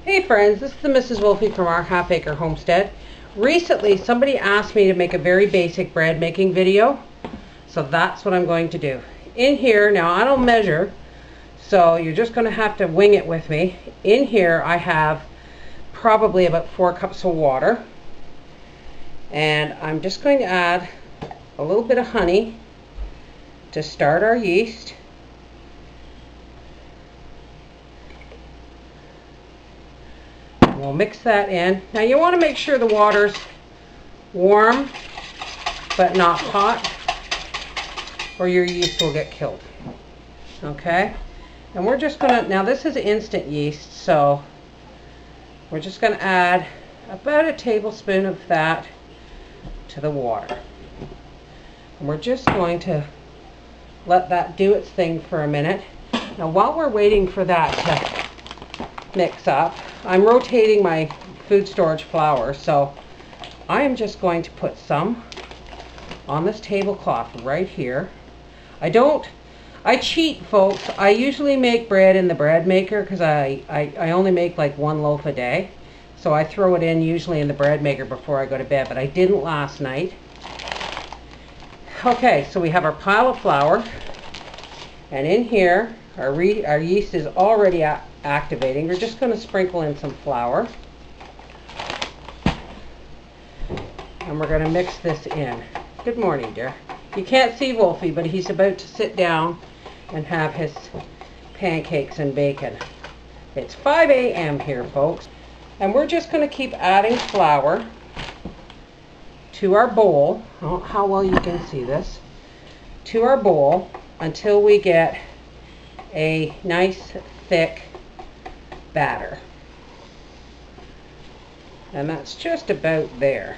Hey friends, this is the Mrs. Wolfie from our Half Acre Homestead. Recently somebody asked me to make a very basic bread making video, so that's what I'm going to do. In here, now I don't measure, so you're just going to have to wing it with me. In here I have probably about 4 cups of water, and I'm just going to add a little bit of honey to start our yeast. We'll mix that in. Now you want to make sure the water's warm but not hot, or your yeast will get killed. Okay? And we're just going to, now this is instant yeast, so we're just going to add about a tablespoon of that to the water. And we're just going to let that do its thing for a minute. Now while we're waiting for that to mix up, I'm rotating my food storage flour, so I am just going to put some on this tablecloth right here. I cheat, folks. I usually make bread in the bread maker because I only make like 1 loaf a day. So I throw it in usually in the bread maker before I go to bed, but I didn't last night. Okay, so we have our pile of flour, and in here our yeast is already activating. We're just going to sprinkle in some flour, and we're going to mix this in. Good morning, dear. You can't see Wolfie, but he's about to sit down and have his pancakes and bacon. It's 5 a.m. here, folks, and we're just going to keep adding flour to our bowl. I don't know how well you can see this. To our bowl until we get a nice thick batter. And that's just about there.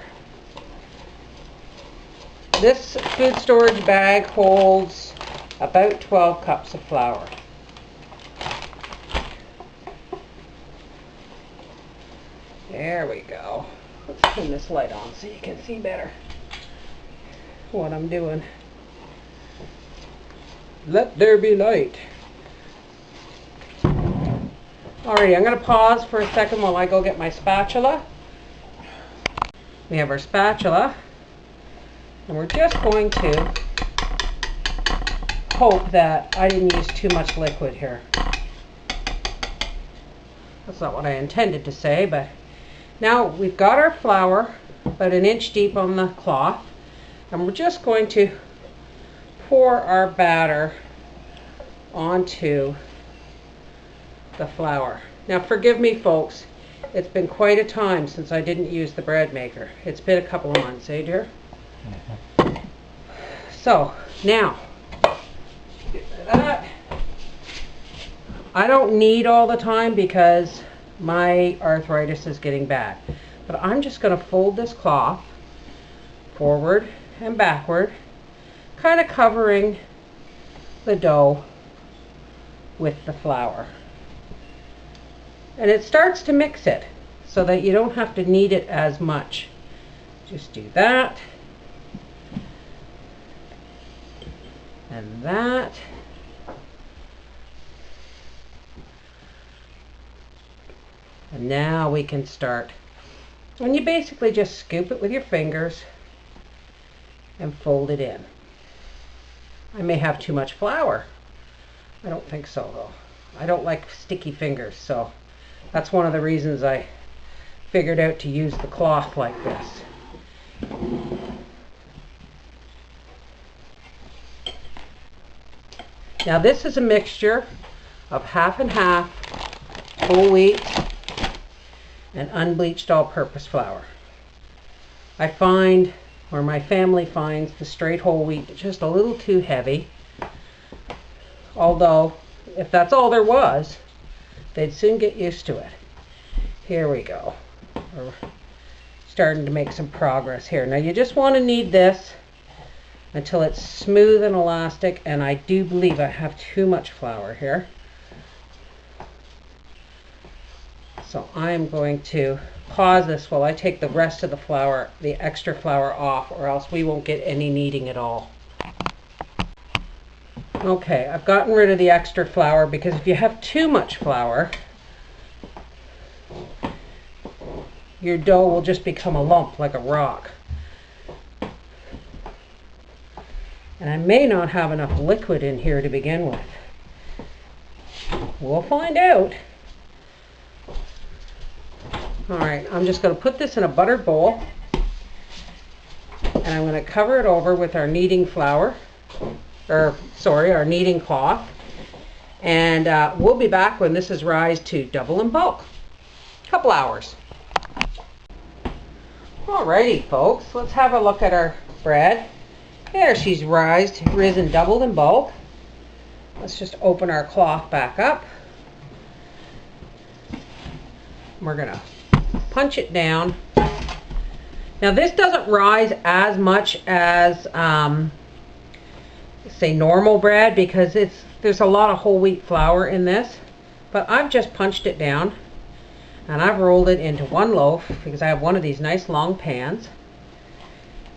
This food storage bag holds about 12 cups of flour. There we go. Let's turn this light on so you can see better what I'm doing. Let there be light. Alrighty, I'm going to pause for a second while I go get my spatula. We have our spatula, and we're just going to hope that I didn't use too much liquid here. That's not what I intended to say, but now we've got our flour about 1 inch deep on the cloth, and we're just going to pour our batter onto the flour. Now forgive me, folks, it's been quite a time since I didn't use the bread maker. It's been a couple of months, eh dear? So now that I don't knead all the time because my arthritis is getting bad, but I'm just going to fold this cloth forward and backward, kind of covering the dough with the flour. And it starts to mix it so that you don't have to knead it as much. Just do that and that. And now we can start. And you basically just scoop it with your fingers and fold it in. I may have too much flour. I don't think so though. I don't like sticky fingers, so that's one of the reasons I figured out to use the cloth like this. Now this is a mixture of half and half whole wheat and unbleached all-purpose flour. I find, or my family finds, the straight whole wheat just a little too heavy. Although, if that's all there was, they'd soon get used to it. Here we go. We're starting to make some progress here. Now you just want to knead this until it's smooth and elastic, and I do believe I have too much flour here. So I'm going to pause this while I take the rest of the flour, the extra flour off, or else we won't get any kneading at all. Okay, I've gotten rid of the extra flour because if you have too much flour, your dough will just become a lump like a rock. And I may not have enough liquid in here to begin with. We'll find out. Alright, I'm just going to put this in a buttered bowl. And I'm going to cover it over with our kneading flour. Our kneading cloth. And we'll be back when this is raised to double in bulk. Couple hours. Alrighty, folks, let's have a look at our bread. There, she's risen, doubled in bulk. Let's just open our cloth back up. We're gonna punch it down. Now this doesn't rise as much as say normal bread because there's a lot of whole wheat flour in this, but I've just punched it down and I've rolled it into one loaf because I have one of these nice long pans,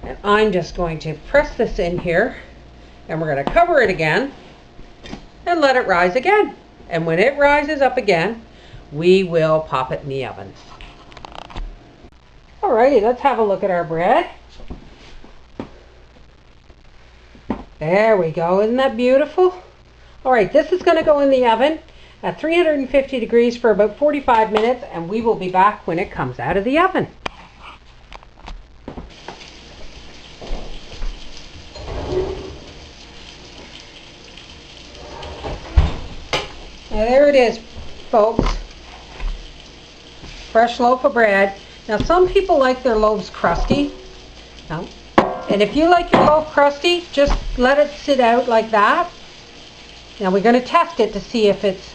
and I'm just going to press this in here and we're going to cover it again and let it rise again, and when it rises up again we will pop it in the oven. Alrighty, let's have a look at our bread. There we go. Isn't that beautiful? Alright, this is going to go in the oven at 350 degrees for about 45 minutes, and we will be back when it comes out of the oven. Now there it is, folks. Fresh loaf of bread. Now some people like their loaves crusty. Now, and if you like your loaf crusty, just let it sit out like that. Now we're going to test it to see if it's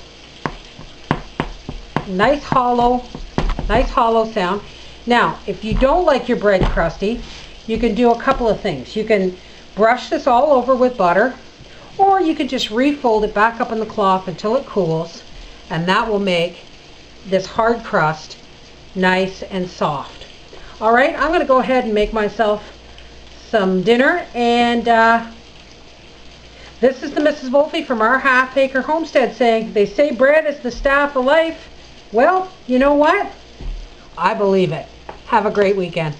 nice hollow sound. Now, if you don't like your bread crusty, you can do a couple of things. You can brush this all over with butter, or you can just refold it back up in the cloth until it cools, and that will make this hard crust nice and soft. All right, I'm going to go ahead and make myself some dinner, and this is the Mrs. Wolfe from our Half Acre Homestead saying, they say bread is the staff of life. Well, you know what? I believe it. Have a great weekend.